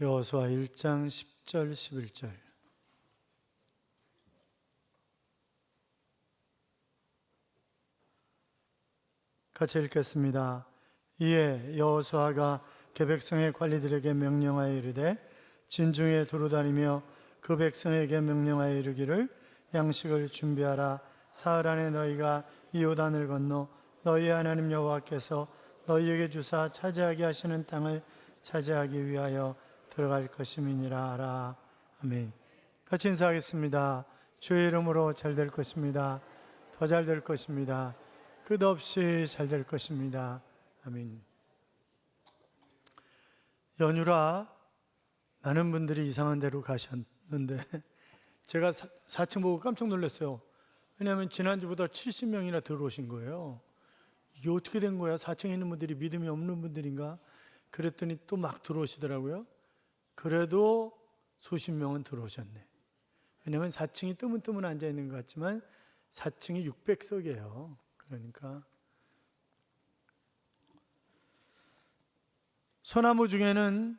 여호수아 1장 10절 11절 같이 읽겠습니다. 이에 여호수아가 그 백성의 관리들에게 명령하여 이르되 진중에 두루다니며 그 백성에게 명령하여 이르기를 양식을 준비하라. 사흘 안에 너희가 이 요단을 건너 너희 하나님 여호와께서 너희에게 주사 차지하게 하시는 땅을 차지하기 위하여 들어갈 것임이니라 하라. 아멘. 같이 인사하겠습니다. 주의 이름으로 잘 될 것입니다. 더 잘 될 것입니다. 끝없이 잘 될 것입니다. 아멘. 연휴라 많은 분들이 이상한 데로 가셨는데 제가 4층 보고 깜짝 놀랐어요. 왜냐하면 지난주보다 70명이나 들어오신 거예요. 이게 어떻게 된 거야? 4층에 있는 분들이 믿음이 없는 분들인가? 그랬더니 또 막 들어오시더라고요. 그래도 수십 명은 들어오셨네. 왜냐하면 4층이 뜨문뜨문 앉아 있는 것 같지만 4층이 600석이에요. 그러니까 소나무 중에는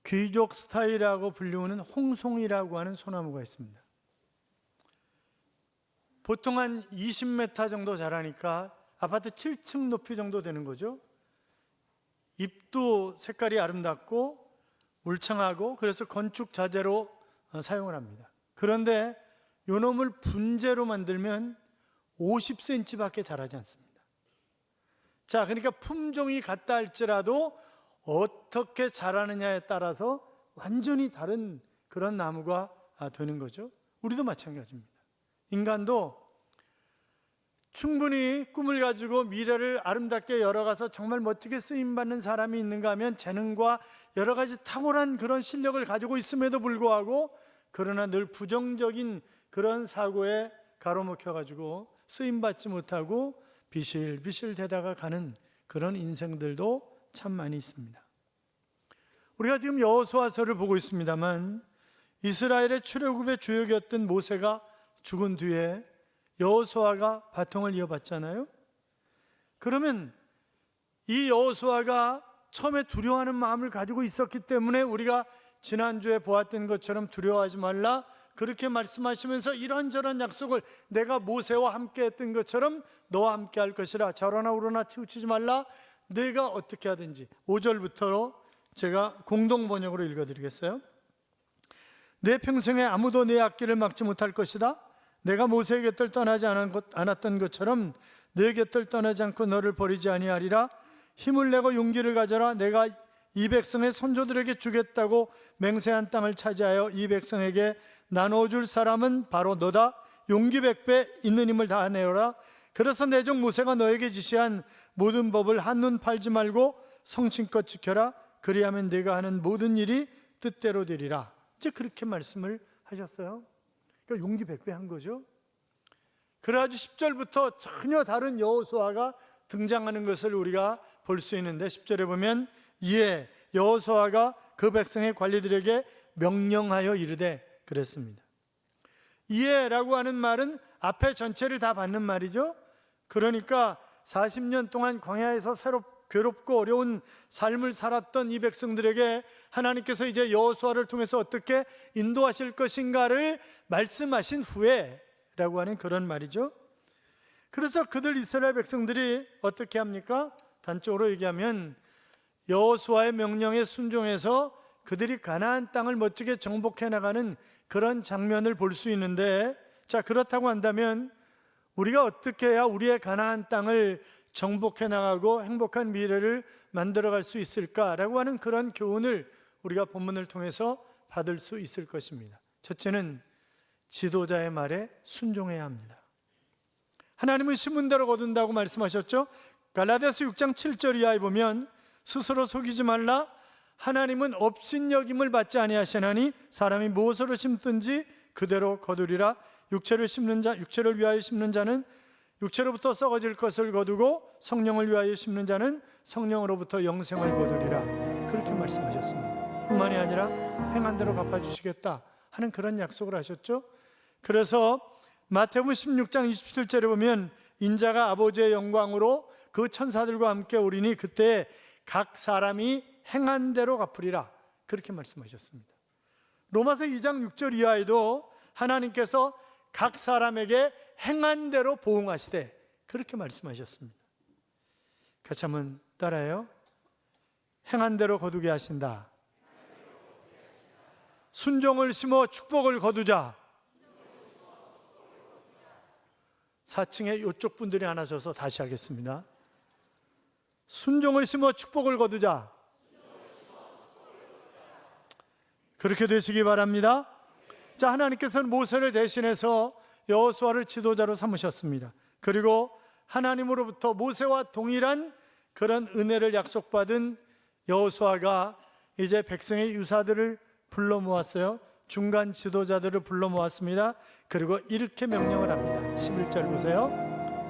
귀족 스타일이라고 불리우는 홍송이라고 하는 소나무가 있습니다. 보통 한 20m 정도 자라니까 아파트 7층 높이 정도 되는 거죠. 잎도 색깔이 아름답고 울창하고 그래서 건축 자재로 사용을 합니다. 그런데 요 놈을 분재로 만들면 50cm밖에 자라지 않습니다. 자, 그러니까 품종이 같다 할지라도 어떻게 자라느냐에 따라서 완전히 다른 그런 나무가 되는 거죠. 우리도 마찬가지입니다. 인간도 충분히 꿈을 가지고 미래를 아름답게 열어가서 정말 멋지게 쓰임받는 사람이 있는가 하면 재능과 여러 가지 탁월한 그런 실력을 가지고 있음에도 불구하고 그러나 늘 부정적인 그런 사고에 가로막혀가지고 쓰임받지 못하고 비실비실 되다가 가는 그런 인생들도 참 많이 있습니다. 우리가 지금 여호수아서를 보고 있습니다만 이스라엘의 출애굽의 주역이었던 모세가 죽은 뒤에 여호수아가 바통을 이어받잖아요. 그러면 이 여호수아가 처음에 두려워하는 마음을 가지고 있었기 때문에 우리가 지난주에 보았던 것처럼 두려워하지 말라 그렇게 말씀하시면서 이런저런 약속을 내가 모세와 함께 했던 것처럼 너와 함께 할 것이라 좌로나 우로나 치우치지 말라 내가 어떻게 하든지 5절부터 제가 공동 번역으로 읽어드리겠어요. 내 평생에 아무도 내 앞길을 막지 못할 것이다. 내가 모세의 곁을 떠나지 않았던 것처럼 내 곁을 떠나지 않고 너를 버리지 아니하리라. 힘을 내고 용기를 가져라. 내가 이 백성의 선조들에게 주겠다고 맹세한 땅을 차지하여 이 백성에게 나눠줄 사람은 바로 너다. 용기 100배 있는 힘을 다내어라. 그래서 내 종 모세가 너에게 지시한 모든 법을 한눈 팔지 말고 성심껏 지켜라. 그리하면 네가 하는 모든 일이 뜻대로 되리라. 이제 그렇게 말씀을 하셨어요. 그러니까 용기 100배 한 거죠. 그래가지고 10절부터 전혀 다른 여호수아가 등장하는 것을 우리가 볼 수 있는데 10절에 보면 이에 여호수아가 그 백성의 관리들에게 명령하여 이르되 그랬습니다. 이에라고 하는 말은 앞에 전체를 다 받는 말이죠. 그러니까 40년 동안 광야에서 괴롭고 어려운 삶을 살았던 이 백성들에게 하나님께서 이제 여호수아를 통해서 어떻게 인도하실 것인가를 말씀하신 후에라고 하는 그런 말이죠. 그래서 그들 이스라엘 백성들이 어떻게 합니까? 단적으로 얘기하면 여호수아의 명령에 순종해서 그들이 가나안 땅을 멋지게 정복해 나가는 그런 장면을 볼 수 있는데, 자, 그렇다고 한다면 우리가 어떻게 해야 우리의 가나안 땅을 정복해 나가고 행복한 미래를 만들어갈 수 있을까라고 하는 그런 교훈을 우리가 본문을 통해서 받을 수 있을 것입니다. 첫째는 지도자의 말에 순종해야 합니다. 하나님은 심은 대로 거둔다고 말씀하셨죠. 갈라디아서 6장 7절 이하에 보면 스스로 속이지 말라. 하나님은 업신여김을 받지 아니하시나니 사람이 무엇으로 심든지 그대로 거두리라. 육체를 위하여 심는 자는 육체로부터 썩어질 것을 거두고 성령을 위하여 심는 자는 성령으로부터 영생을 거두리라. 그렇게 말씀하셨습니다. 뿐만이 아니라 행한 대로 갚아주시겠다 하는 그런 약속을 하셨죠. 그래서 마태복음 16장 27절에 보면 인자가 아버지의 영광으로 그 천사들과 함께 오리니 그때 각 사람이 행한 대로 갚으리라. 그렇게 말씀하셨습니다. 로마서 2장 6절 이하에도 하나님께서 각 사람에게 행한 대로 보응하시되 그렇게 말씀하셨습니다. 같이 한번 따라해요. 행한 대로 거두게 하신다. 순종을 심어 축복을 거두자. 4층에 이쪽 분들이 안 하셔서 다시 하겠습니다. 순종을 심어 축복을 거두자. 그렇게 되시기 바랍니다. 자, 하나님께서는 모세를 대신해서 여호수아를 지도자로 삼으셨습니다. 그리고 하나님으로부터 모세와 동일한 그런 은혜를 약속받은 여호수아가 이제 백성의 유사들을 불러 모았어요. 중간 지도자들을 불러 모았습니다. 그리고 이렇게 명령을 합니다. 11절 보세요.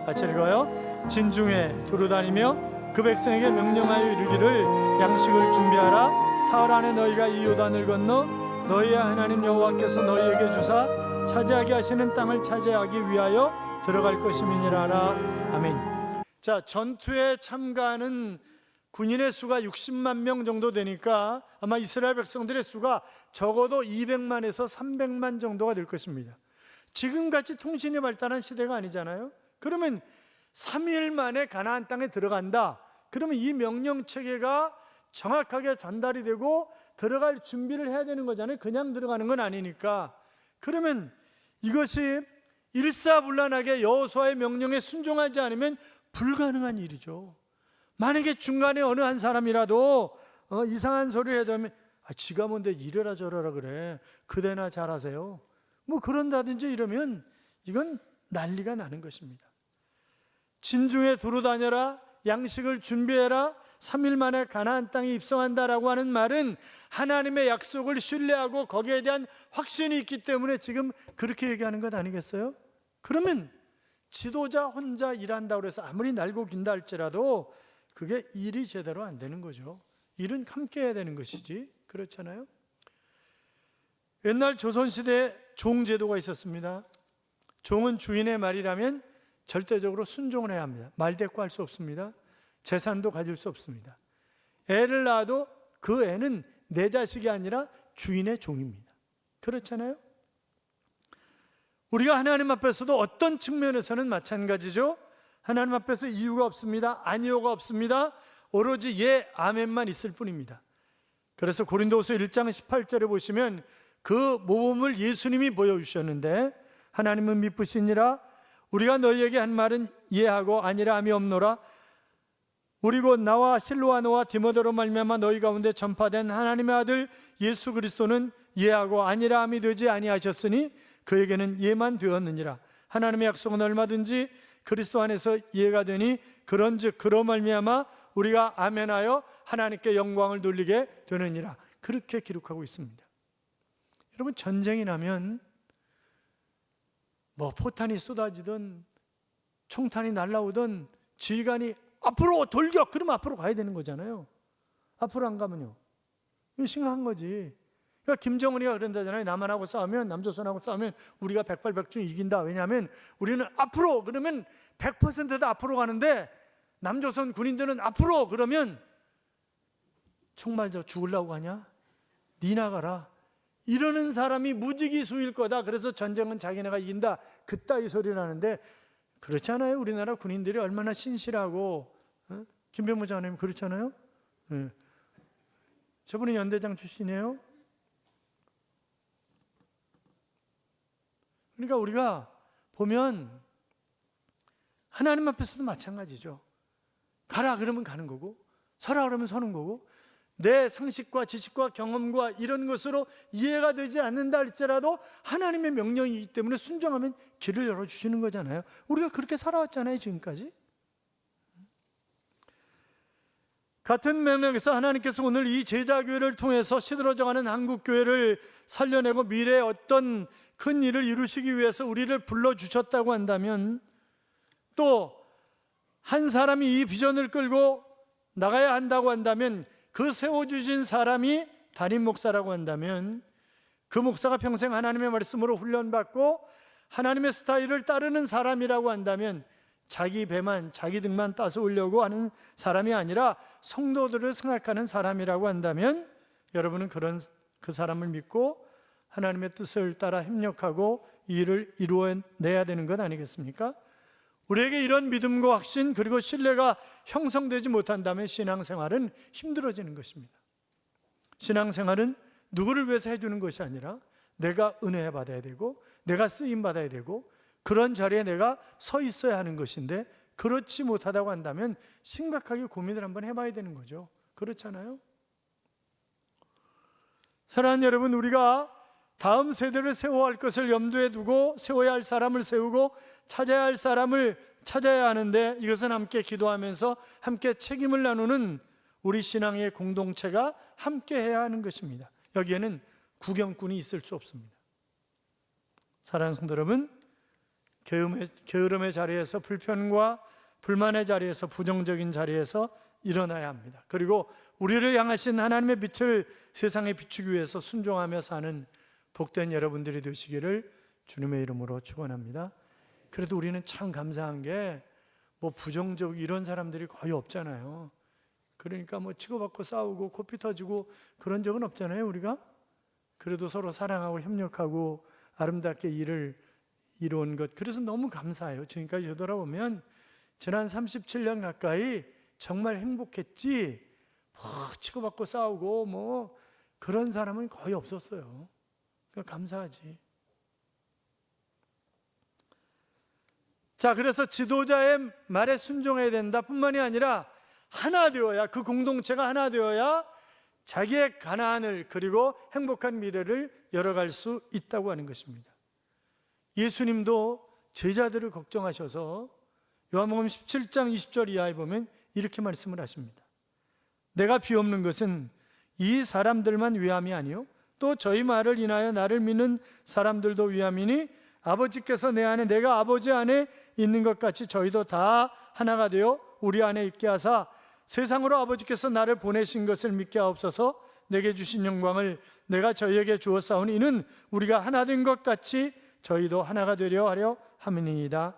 같이 읽어요. 진중에 두루다니며 그 백성에게 명령하여 이르기를 양식을 준비하라. 사흘 안에 너희가 이 요단을 건너 너희의 하나님 여호와께서 너희에게 주사 차지하게 하시는 땅을 차지하기 위하여 들어갈 것임이니라 하라. 아멘. 자, 전투에 참가하는 군인의 수가 60만 명 정도 되니까 아마 이스라엘 백성들의 수가 적어도 200만에서 300만 정도가 될 것입니다. 지금같이 통신이 발달한 시대가 아니잖아요. 그러면 3일 만에 가나안 땅에 들어간다. 그러면 이 명령 체계가 정확하게 전달이 되고 들어갈 준비를 해야 되는 거잖아요. 그냥 들어가는 건 아니니까. 그러면 이것이 일사불란하게 여호수아의 명령에 순종하지 않으면 불가능한 일이죠. 만약에 중간에 어느 한 사람이라도 이상한 소리를 해도 지가 뭔데 이래라 저래라 그래, 그대나 잘하세요, 뭐 그런다든지 이러면 이건 난리가 나는 것입니다. 진중에 두루 다녀라, 양식을 준비해라, 3일 만에 가나안 땅에 입성한다라고 하는 말은 하나님의 약속을 신뢰하고 거기에 대한 확신이 있기 때문에 지금 그렇게 얘기하는 것 아니겠어요? 그러면 지도자 혼자 일한다고 해서 아무리 날고 긴다 할지라도 그게 일이 제대로 안 되는 거죠. 일은 함께 해야 되는 것이지, 그렇잖아요? 옛날 조선시대에 종제도가 있었습니다. 종은 주인의 말이라면 절대적으로 순종을 해야 합니다. 말대꾸할 수 없습니다. 재산도 가질 수 없습니다. 애를 낳아도 그 애는 내 자식이 아니라 주인의 종입니다. 그렇잖아요? 우리가 하나님 앞에서도 어떤 측면에서는 마찬가지죠. 하나님 앞에서 이유가 없습니다. 아니요가 없습니다. 오로지 예, 아멘만 있을 뿐입니다. 그래서 고린도후서 1장 18절에 보시면 그 모범을 예수님이 보여주셨는데, 하나님은 미쁘시니라 우리가 너희에게 한 말은 예하고 아니라 함이 없노라. 우리 곧 나와 실로아노와 디모데로 말미암아 너희 가운데 전파된 하나님의 아들 예수 그리스도는 예하고 아니라 함이 되지 아니하셨으니 그에게는 예만 되었느니라. 하나님의 약속은 얼마든지 그리스도 안에서 예가 되니 그런즉 그로 말미암아 우리가 아멘하여 하나님께 영광을 돌리게 되느니라. 그렇게 기록하고 있습니다. 여러분, 전쟁이 나면 뭐 포탄이 쏟아지든 총탄이 날아오든 지휘관이 앞으로 돌격! 그러면 앞으로 가야 되는 거잖아요. 앞으로 안 가면요, 이거 심각한 거지. 그러니까 김정은이가 그런다잖아요. 남한하고 싸우면, 남조선하고 싸우면 우리가 백발백중 이긴다. 왜냐하면 우리는 앞으로 그러면 100% 다 앞으로 가는데 남조선 군인들은 앞으로 그러면 총 맞아 죽으려고 하냐? 니 나가라. 이러는 사람이 무지기수일 거다. 그래서 전쟁은 자기네가 이긴다. 그따위 소리를 하는데 그렇지 않아요? 우리나라 군인들이 얼마나 신실하고, 김병무 장관님 그렇지 않아요? 네. 저분이 연대장 출신이에요. 그러니까 우리가 보면 하나님 앞에서도 마찬가지죠. 가라 그러면 가는 거고, 서라 그러면 서는 거고, 내 상식과 지식과 경험과 이런 것으로 이해가 되지 않는다 할지라도 하나님의 명령이기 때문에 순종하면 길을 열어주시는 거잖아요. 우리가 그렇게 살아왔잖아요, 지금까지. 같은 맥락에서 하나님께서 오늘 이 제자교회를 통해서 시들어져가는 한국교회를 살려내고 미래에 어떤 큰 일을 이루시기 위해서 우리를 불러주셨다고 한다면, 또 한 사람이 이 비전을 끌고 나가야 한다고 한다면, 그 세워주신 사람이 담임 목사라고 한다면, 그 목사가 평생 하나님의 말씀으로 훈련받고 하나님의 스타일을 따르는 사람이라고 한다면, 자기 배만 자기 등만 따서 오려고 하는 사람이 아니라 성도들을 생각하는 사람이라고 한다면, 여러분은 그 사람을 믿고 하나님의 뜻을 따라 협력하고 이 일을 이루어내야 되는 것 아니겠습니까? 우리에게 이런 믿음과 확신 그리고 신뢰가 형성되지 못한다면 신앙생활은 힘들어지는 것입니다. 신앙생활은 누구를 위해서 해주는 것이 아니라 내가 은혜 받아야 되고 내가 쓰임 받아야 되고 그런 자리에 내가 서 있어야 하는 것인데 그렇지 못하다고 한다면 심각하게 고민을 한번 해봐야 되는 거죠. 그렇잖아요? 사랑하는 여러분, 우리가 다음 세대를 세워야 할 것을 염두에 두고 세워야 할 사람을 세우고 찾아야 할 사람을 찾아야 하는데 이것은 함께 기도하면서 함께 책임을 나누는 우리 신앙의 공동체가 함께 해야 하는 것입니다. 여기에는 구경꾼이 있을 수 없습니다. 사랑하는 성도 여러분, 게으름의 자리에서 불편과 불만의 자리에서 부정적인 자리에서 일어나야 합니다. 그리고 우리를 향하신 하나님의 빛을 세상에 비추기 위해서 순종하며 사는 복된 여러분들이 되시기를 주님의 이름으로 축원합니다. 그래도 우리는 참 감사한 게 뭐 부정적 이런 사람들이 거의 없잖아요. 그러니까 뭐 치고받고 싸우고 코피 터지고 그런 적은 없잖아요, 우리가. 그래도 서로 사랑하고 협력하고 아름답게 일을 이룬 것, 그래서 너무 감사해요. 지금까지 되돌아보면 지난 37년 가까이 정말 행복했지 치고받고 싸우고 뭐 그런 사람은 거의 없었어요. 그러니까 감사하지. 자, 그래서 지도자의 말에 순종해야 된다 뿐만이 아니라 하나 되어야, 그 공동체가 하나 되어야 자기의 가나안을 그리고 행복한 미래를 열어갈 수 있다고 하는 것입니다. 예수님도 제자들을 걱정하셔서 요한복음 17장 20절 이하에 보면 이렇게 말씀을 하십니다. 내가 비옵는 것은 이 사람들만 위함이 아니요 또 저희 말을 인하여 나를 믿는 사람들도 위함이니 아버지께서 내 안에 내가 아버지 안에 있는 것 같이 저희도 다 하나가 되어 우리 안에 있게 하사 세상으로 아버지께서 나를 보내신 것을 믿게 하옵소서. 내게 주신 영광을 내가 저희에게 주었사오니 이는 우리가 하나 된 것 같이 저희도 하나가 되려 하려 함이니이다.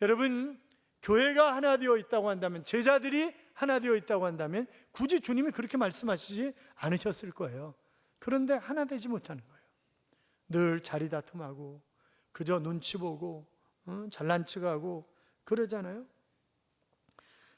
여러분, 교회가 하나 되어 있다고 한다면, 제자들이 하나 되어 있다고 한다면 굳이 주님이 그렇게 말씀하시지 않으셨을 거예요. 그런데 하나 되지 못하는 거예요. 늘 자리 다툼하고 그저 눈치 보고 잘난 척하고 그러잖아요.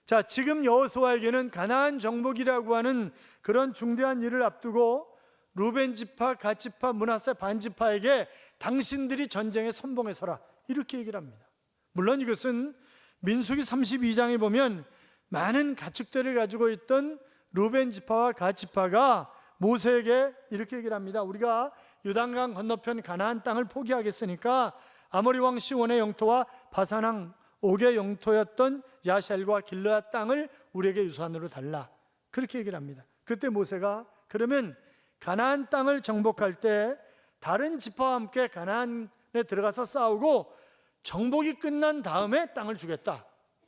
자, 지금 여호수아에게는 가나안 정복이라고 하는 그런 중대한 일을 앞두고 루벤 지파, 갓 지파, 므낫세 반 지파에게 당신들이 전쟁에 선봉에 서라 이렇게 얘기를 합니다. 물론 이것은 민수기 32장에 보면 많은 가축들을 가지고 있던 루벤 지파와 갓 지파가 모세에게 이렇게 얘기를 합니다. 우리가 요단강 건너편 가나안 땅을 포기하겠으니까 아모리 왕 시온의 영토와 바산 왕 옥의 영토였던 야샬과 길르앗 땅을 우리에게 유산으로 달라. 그렇게 얘기를 합니다. 그때 모세가 그러면 가나안 땅을 정복할 때 다른 지파와 함께 가나안에 들어가서 싸우고 정복이 끝난 다음에 땅을 주겠다.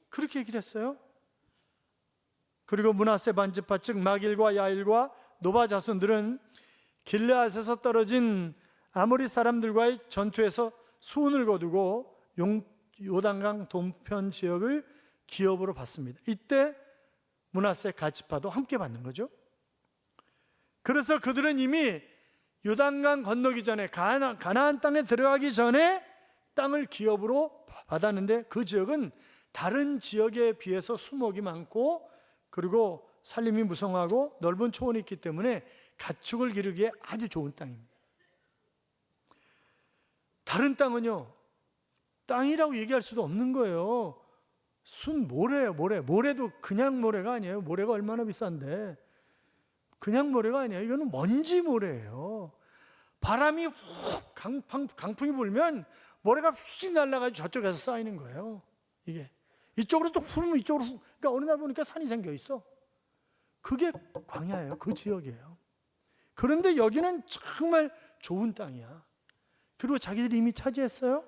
그렇게 얘기를 했어요. 그리고 므낫세 반지파 즉 마길과 야일과 노바 자손들은 길르앗에서 떨어진 아모리 사람들과의 전투에서 수운을 거두고 요단강 동편 지역을 기업으로 받습니다. 이때 므낫세 갓 지파도 함께 받는 거죠. 그래서 그들은 이미 요단강 건너기 전에 가나안 땅에 들어가기 전에 땅을 기업으로 받았는데 그 지역은 다른 지역에 비해서 수목이 많고 그리고 산림이 무성하고 넓은 초원이 있기 때문에 가축을 기르기에 아주 좋은 땅입니다. 다른 땅은요, 땅이라고 얘기할 수도 없는 거예요. 순 모래예요. 모래도 그냥 모래가 아니에요. 모래가 얼마나 비싼데 그냥 모래가 아니에요. 이거는 먼지 모래예요. 바람이 훅 강풍이 불면 모래가 휙 날아가지고 저쪽에서 쌓이는 거예요. 이게 이쪽으로 또 풀면 이쪽으로 그러니까 어느 날 보니까 산이 생겨 있어. 그게 광야예요. 그 지역이에요. 그런데 여기는 정말 좋은 땅이야. 그리고 자기들이 이미 차지했어요.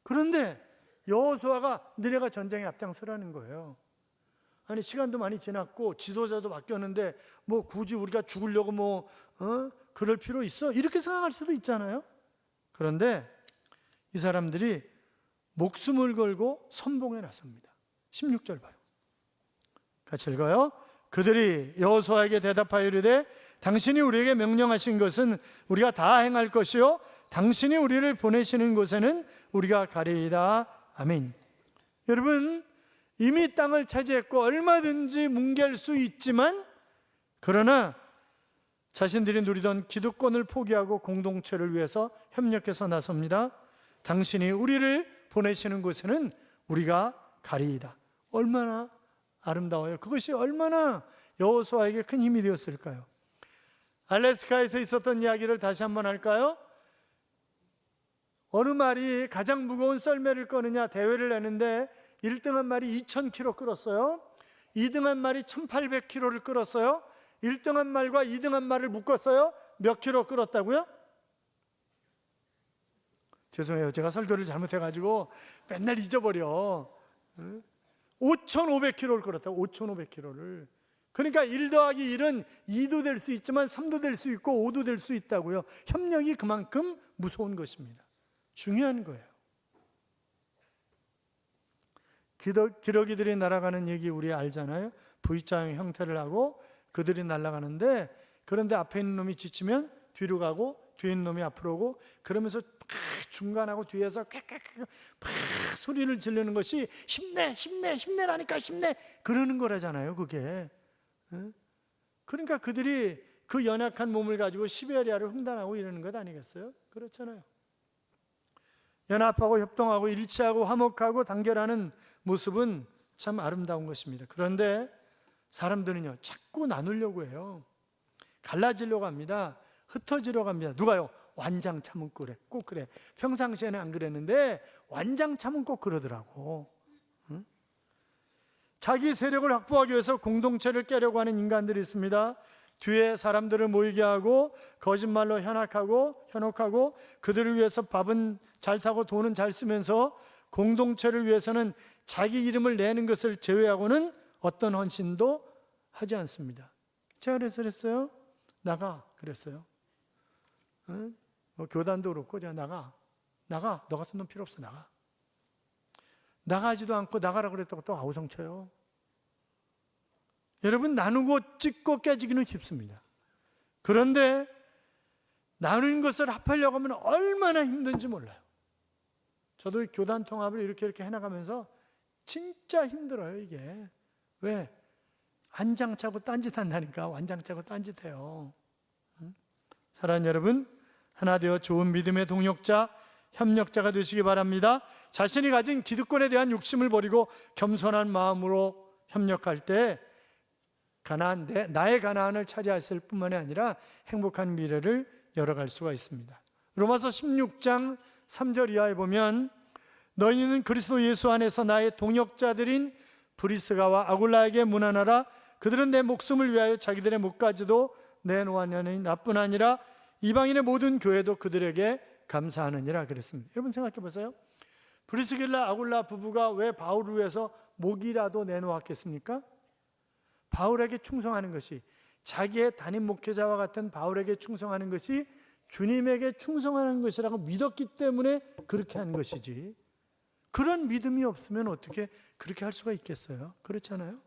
그런데 여호수아가 너네가 전쟁에 앞장서라는 거예요. 아니 시간도 많이 지났고 지도자도 바뀌었는데 뭐 굳이 우리가 죽으려고 그럴 필요 있어? 이렇게 생각할 수도 있잖아요. 그런데 이 사람들이 목숨을 걸고 선봉에 나섭니다. 16절 봐요. 같이 읽어요. 그들이 여호수아에게 대답하여 이르되 당신이 우리에게 명령하신 것은 우리가 다 행할 것이요 당신이 우리를 보내시는 곳에는 우리가 가리이다. 아멘. 여러분, 이미 땅을 차지했고 얼마든지 뭉갤 수 있지만, 그러나 자신들이 누리던 기득권을 포기하고 공동체를 위해서 협력해서 나섭니다. 당신이 우리를 보내시는 곳에는 우리가 가리이다. 얼마나 아름다워요. 그것이 얼마나 여호수아에게 큰 힘이 되었을까요? 알래스카에서 있었던 이야기를 다시 한번 할까요? 어느 말이 가장 무거운 썰매를 꺼느냐 대회를 내는데 1등한 말이 2000kg 끌었어요. 2등한 말이 1800kg를 끌었어요. 1등한 말과 2등한 말을 묶었어요. 몇 킬로 끌었다고요? 죄송해요, 제가 설교를 잘못해가지고 맨날 잊어버려. 5500kg를 끌었다고. 5500kg를. 그러니까 1 더하기 1은 2도 될 수 있지만 3도 될 수 있고 5도 될 수 있다고요. 협력이 그만큼 무서운 것입니다. 중요한 거예요. 기러기들이 날아가는 얘기 우리 알잖아요. V자형 형태를 하고 그들이 날아가는데, 그런데 앞에 있는 놈이 지치면 뒤로 가고 뒤에 있는 놈이 앞으로 오고, 그러면서 중간하고 뒤에서 막 소리를 지르는 것이 힘내 힘내 힘내라니까 힘내 그러는 거라잖아요, 그게. 그러니까 그들이 그 연약한 몸을 가지고 시베리아를 횡단하고 이러는 것 아니겠어요? 그렇잖아요. 연합하고 협동하고 일치하고 화목하고 단결하는 모습은 참 아름다운 것입니다. 그런데 사람들은요, 자꾸 나누려고 해요. 갈라지려고 합니다. 흩어지려고 합니다. 누가요? 완장참은 꼭 그래. 평상시에는 안 그랬는데 완장참은 꼭 그러더라고. 자기 세력을 확보하기 위해서 공동체를 깨려고 하는 인간들이 있습니다. 뒤에 사람들을 모이게 하고 거짓말로 현혹하고 그들을 위해서 밥은 잘 사고 돈은 잘 쓰면서 공동체를 위해서는 자기 이름을 내는 것을 제외하고는 어떤 헌신도 하지 않습니다. 제가 그랬어요. 나가 그랬어요. 교단도 그렇고, 제가 나가 너 같은 놈 필요 없어. 나가지도 않고 나가라고 그랬다고 또 아우성쳐요. 여러분, 나누고 찢고 깨지기는 쉽습니다. 그런데 나누는 것을 합하려고 하면 얼마나 힘든지 몰라요. 저도 교단 통합을 이렇게 해나가면서 진짜 힘들어요, 이게. 왜? 완장차고 딴짓한다니까. 완장차고 딴짓해요. 사랑하는 여러분, 하나 되어 좋은 믿음의 동력자, 협력자가 되시기 바랍니다. 자신이 가진 기득권에 대한 욕심을 버리고 겸손한 마음으로 협력할 때 나의 가나안을 차지했을 뿐만이 아니라 행복한 미래를 열어갈 수가 있습니다. 로마서 16장 3절 이하에 보면, 너희는 그리스도 예수 안에서 나의 동역자들인 브리스가와 아굴라에게 문안하라. 그들은 내 목숨을 위하여 자기들의 목까지도 내놓았느니 나뿐 아니라 이방인의 모든 교회도 그들에게 감사하느니라 그랬습니다. 여러분 생각해 보세요. 브리스길라 아굴라 부부가 왜 바울을 위해서 목이라도 내놓았겠습니까? 바울에게 충성하는 것이, 자기의 담임 목회자와 같은 바울에게 충성하는 것이 주님에게 충성하는 것이라고 믿었기 때문에 그렇게 한 것이지, 그런 믿음이 없으면 어떻게 그렇게 할 수가 있겠어요? 그렇잖아요.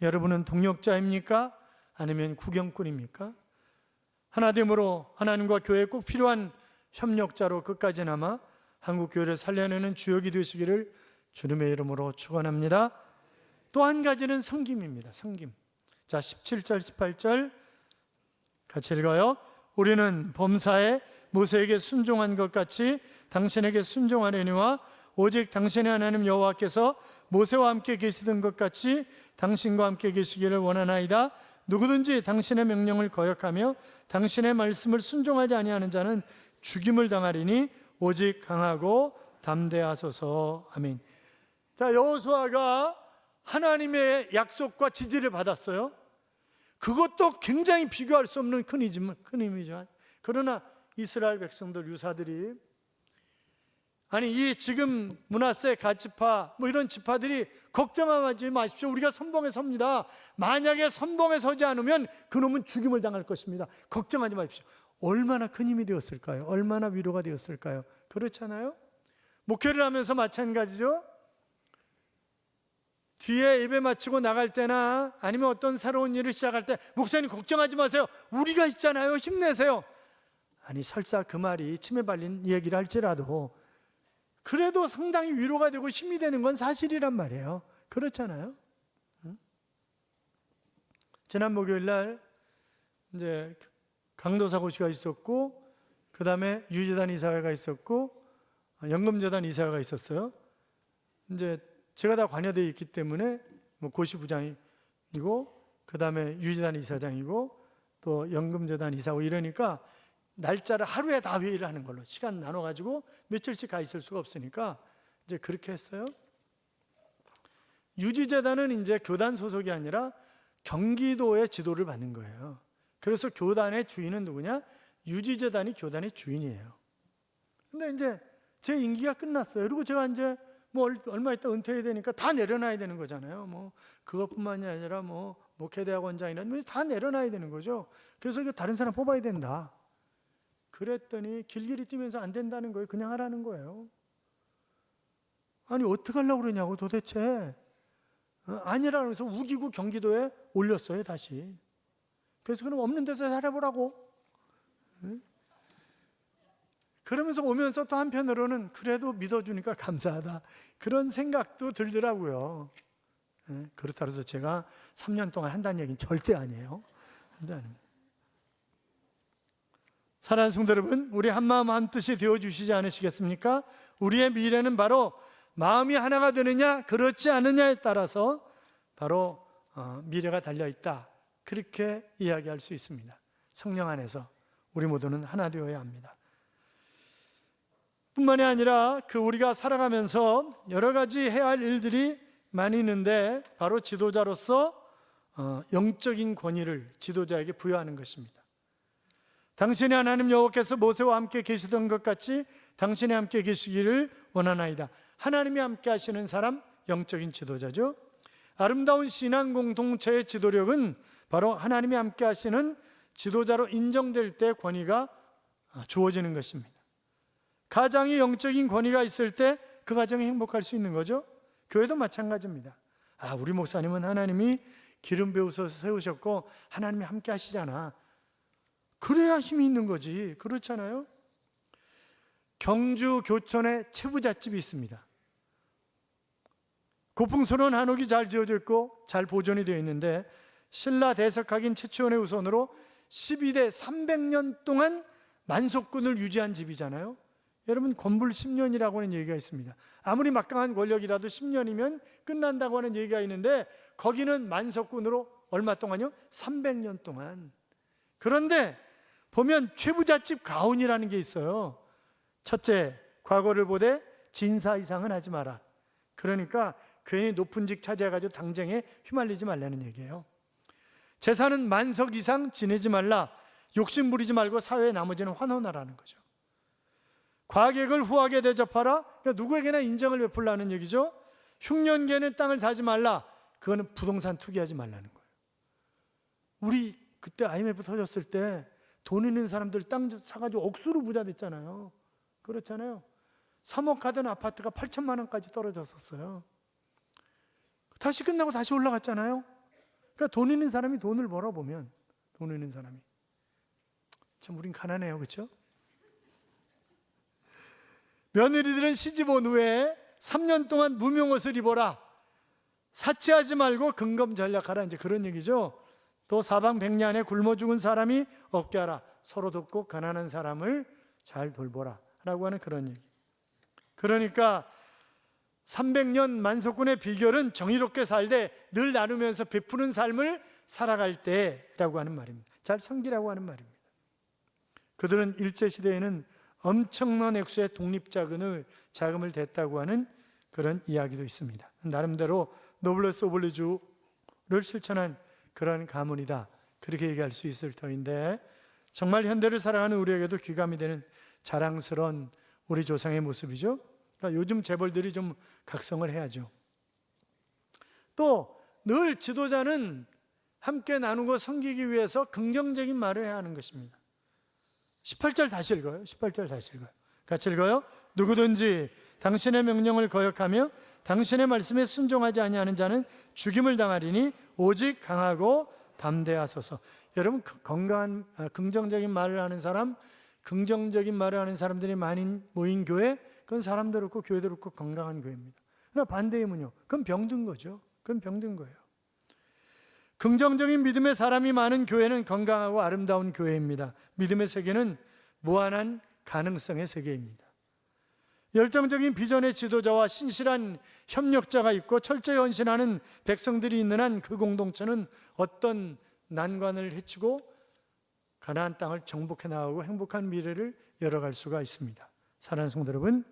여러분은 동역자입니까? 아니면 구경꾼입니까? 하나됨으로 하나님과 교회에 꼭 필요한 협력자로 끝까지 남아 한국교회를 살려내는 주역이 되시기를 주님의 이름으로 축원합니다. 또 한 가지는 섬김입니다. 섬김. 자, 17절 18절 같이 읽어요. 우리는 범사에 모세에게 순종한 것 같이 당신에게 순종하려니와 오직 당신의 하나님 여호와께서 모세와 함께 계시던 것 같이 당신과 함께 계시기를 원하나이다. 누구든지 당신의 명령을 거역하며 당신의 말씀을 순종하지 아니하는 자는 죽임을 당하리니 오직 강하고 담대하소서. 아멘. 자, 여호수아가 하나님의 약속과 지지를 받았어요. 그것도 굉장히 비교할 수 없는 큰 힘이지만, 그러나 이스라엘 백성들 유사들이, 아니 이 지금 므낫세 갓지파 이런 지파들이 걱정하지 마십시오. 우리가 선봉에 섭니다. 만약에 선봉에 서지 않으면 그놈은 죽임을 당할 것입니다. 걱정하지 마십시오. 얼마나 큰 힘이 되었을까요? 얼마나 위로가 되었을까요? 그렇잖아요. 목회를 하면서 마찬가지죠. 뒤에 예배 마치고 나갈 때나 아니면 어떤 새로운 일을 시작할 때 목사님 걱정하지 마세요, 우리가 있잖아요, 힘내세요. 아니 설사 그 말이 침에 발린 얘기를 할지라도 그래도 상당히 위로가 되고 힘이 되는 건 사실이란 말이에요. 그렇잖아요. 지난 목요일 날 이제 강도사고시가 있었고, 그 다음에 유재단 이사회가 있었고, 연금재단 이사회가 있었어요. 이제 제가 다 관여되어 있기 때문에 뭐 고시부장이고, 그 다음에 유재단 이사장이고, 또 연금재단 이사고 이러니까 날짜를 하루에 다 회의를 하는 걸로 시간 나눠가지고 며칠씩 가 있을 수가 없으니까 이제 그렇게 했어요. 유지재단은 이제 교단 소속이 아니라 경기도의 지도를 받는 거예요. 그래서 교단의 주인은 누구냐? 유지재단이 교단의 주인이에요. 근데 이제 제 임기가 끝났어요. 그리고 제가 이제 뭐 얼마 있다 은퇴해야 되니까 다 내려놔야 되는 거잖아요. 뭐 그것뿐만이 아니라 뭐 목회대학원장이나 다 내려놔야 되는 거죠. 그래서 이거 다른 사람 뽑아야 된다. 그랬더니 길길이 뛰면서 안 된다는 거예요. 그냥 하라는 거예요. 아니 어떻게 하려고 그러냐고 도대체. 아니라고 해서 우기고 경기도에 올렸어요 다시. 그래서 그럼 없는 데서 살아보라고. 그러면서 오면서 또 한편으로는 그래도 믿어주니까 감사하다, 그런 생각도 들더라고요. 그렇다고 해서 제가 3년 동안 한다는 얘기는 절대 아니에요. 사랑하는 성도 여러분, 우리 한마음 한뜻이 되어주시지 않으시겠습니까? 우리의 미래는 바로 마음이 하나가 되느냐 그렇지 않느냐에 따라서 바로 미래가 달려있다, 그렇게 이야기할 수 있습니다. 성령 안에서 우리 모두는 하나 되어야 합니다. 뿐만이 아니라 우리가 살아가면서 여러 가지 해야 할 일들이 많이 있는데 바로 지도자로서 영적인 권위를 지도자에게 부여하는 것입니다. 당신이 하나님 여호와께서 모세와 함께 계시던 것 같이 당신이 함께 계시기를 원하나이다. 하나님이 함께 하시는 사람, 영적인 지도자죠. 아름다운 신앙 공동체의 지도력은 바로 하나님이 함께 하시는 지도자로 인정될 때 권위가 주어지는 것입니다. 가장이 영적인 권위가 있을 때 그 가정이 행복할 수 있는 거죠. 교회도 마찬가지입니다. 우리 목사님은 하나님이 기름 부으셔서 세우셨고 하나님이 함께 하시잖아. 그래야 힘이 있는 거지. 그렇잖아요. 경주 교천에 채부잣집이 있습니다. 고풍스러운 한옥이 잘 지어져 있고 잘 보존이 되어 있는데 신라 대석학인 최치원의 우선으로 12대 300년 동안 만석군을 유지한 집이잖아요. 여러분 건불 10년이라고 하는 얘기가 있습니다. 아무리 막강한 권력이라도 10년이면 끝난다고 하는 얘기가 있는데 거기는 만석군으로 얼마 동안요? 300년 동안. 그런데 보면 최부잣집 가훈이라는 게 있어요. 첫째, 과거를 보되 진사 이상은 하지 마라. 그러니까 괜히 높은 직 차지해가지고 당쟁에 휘말리지 말라는 얘기예요. 재산은 만석 이상 지내지 말라. 욕심 부리지 말고 사회에 나머지는 환원하라는 거죠. 과객을 후하게 대접하라. 그러니까 누구에게나 인정을 베풀라는 얘기죠. 흉년계는 땅을 사지 말라. 그거는 부동산 투기하지 말라는 거예요. 우리 그때 IMF 터졌을 때 돈 있는 사람들 땅 사가지고 억수로 부자 됐잖아요. 그렇잖아요. 3억 하던 아파트가 8천만 원까지 떨어졌었어요. 다시 끝나고 다시 올라갔잖아요. 그러니까 돈 있는 사람이 돈을 벌어보면, 돈 있는 사람이 참 우린 가난해요. 그렇죠? 며느리들은 시집 온 후에 3년 동안 무명옷을 입어라. 사치하지 말고 근검전략하라. 이제 그런 얘기죠. 또 사방백년에 굶어 죽은 사람이 없게 하라. 서로 돕고 가난한 사람을 잘 돌보라 라고 하는 그런 얘기. 그러니까 300년 만석군의 비결은 정의롭게 살되 늘 나누면서 베푸는 삶을 살아갈 때라고 하는 말입니다. 잘 섬기라고 하는 말입니다. 그들은 일제시대에는 엄청난 액수의 독립자금을 댔다고 하는 그런 이야기도 있습니다. 나름대로 노블레스 오블리주를 실천한 그런 가문이다, 그렇게 얘기할 수 있을 터인데 정말 현대를 살아가는 우리에게도 귀감이 되는 자랑스러운 우리 조상의 모습이죠. 그러니까 요즘 재벌들이 좀 각성을 해야죠. 또 늘 지도자는 함께 나누고 섬기기 위해서 긍정적인 말을 해야 하는 것입니다. 18절 다시 읽어요. 18절 다시 읽어요. 같이 읽어요. 누구든지 당신의 명령을 거역하며 당신의 말씀에 순종하지 아니하는 자는 죽임을 당하리니 오직 강하고 담대하소서. 여러분, 건강한 긍정적인 말을 하는 사람, 긍정적인 말을 하는 사람들이 많이 모인 교회, 그건 사람도 그렇고 교회도 그렇고 건강한 교회입니다. 그러나 반대이면요, 그건 병든 거죠. 그건 병든 거예요. 긍정적인 믿음의 사람이 많은 교회는 건강하고 아름다운 교회입니다. 믿음의 세계는 무한한 가능성의 세계입니다. 열정적인 비전의 지도자와 신실한 협력자가 있고 철저히 헌신하는 백성들이 있는 한 그 공동체는 어떤 난관을 헤치고 가나안 땅을 정복해 나가고 행복한 미래를 열어갈 수가 있습니다. 사랑하는 성도 여러분,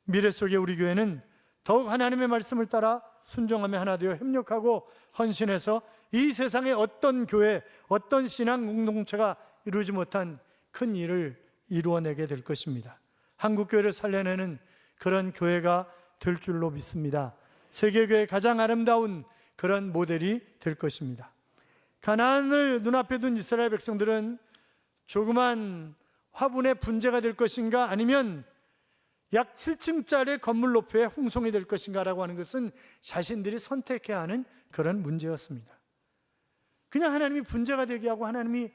미래 속에 우리 교회는 더욱 하나님의 말씀을 따라 순종하며 하나 되어 협력하고 헌신해서 이 세상의 어떤 교회, 어떤 신앙 공동체가 이루지 못한 큰 일을 이루어내게 될 것입니다. 한국교회를 살려내는 그런 교회가 될 줄로 믿습니다. 세계교회의 가장 아름다운 그런 모델이 될 것입니다. 가나안을 눈앞에 둔 이스라엘 백성들은 조그만 화분의 분재가 될 것인가, 아니면 약 7층짜리 건물 높이의 홍성이 될 것인가 라고 하는 것은 자신들이 선택해야 하는 그런 문제였습니다. 그냥 하나님이 분재가 되게 하고 하나님이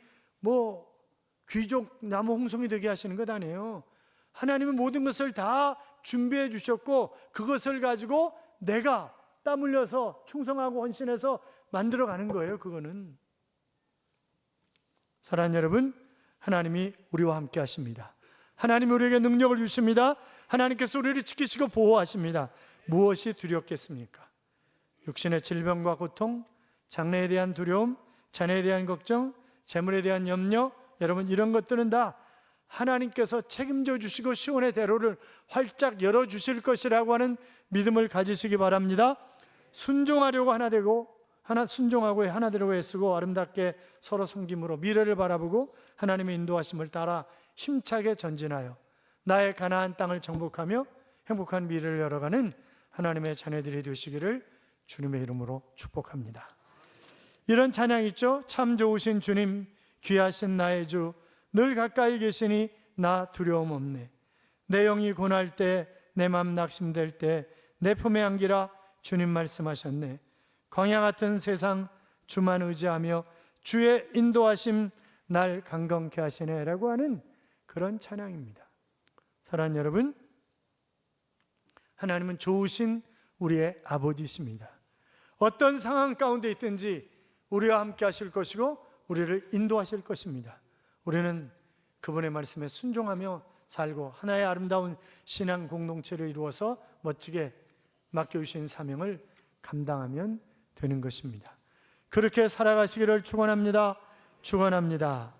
귀족 나무 홍성이 되게 하시는 것 아니에요. 하나님은 모든 것을 다 준비해 주셨고 그것을 가지고 내가 땀 흘려서 충성하고 헌신해서 만들어가는 거예요. 그거는. 사랑하는 여러분, 하나님이 우리와 함께 하십니다. 하나님이 우리에게 능력을 주십니다. 하나님께서 우리를 지키시고 보호하십니다. 무엇이 두렵겠습니까? 육신의 질병과 고통, 장래에 대한 두려움, 자녀에 대한 걱정, 재물에 대한 염려, 여러분, 이런 것들은 다 하나님께서 책임져 주시고 시온의 대로를 활짝 열어주실 것이라고 하는 믿음을 가지시기 바랍니다. 순종하려고 순종하고 하나 되려고 애쓰고 아름답게 서로 섬김으로 미래를 바라보고 하나님의 인도하심을 따라 힘차게 전진하여 나의 가나안 땅을 정복하며 행복한 미래를 열어가는 하나님의 자녀들이 되시기를 주님의 이름으로 축복합니다. 이런 찬양 있죠? 참 좋으신 주님, 귀하신 나의 주, 늘 가까이 계시니 나 두려움 없네. 내 영이 고날 때, 내 맘 낙심될 때 내 품에 안기라 주님 말씀하셨네. 광야 같은 세상 주만 의지하며 주의 인도하심 날 강건케 하시네 라고 하는 그런 찬양입니다. 사랑하는 여러분, 하나님은 좋으신 우리의 아버지십니다. 어떤 상황 가운데 있든지 우리와 함께 하실 것이고 우리를 인도하실 것입니다. 우리는 그분의 말씀에 순종하며 살고 하나의 아름다운 신앙 공동체를 이루어서 멋지게 맡겨주신 사명을 감당하면 되는 것입니다. 그렇게 살아가시기를 축원합니다. 축원합니다.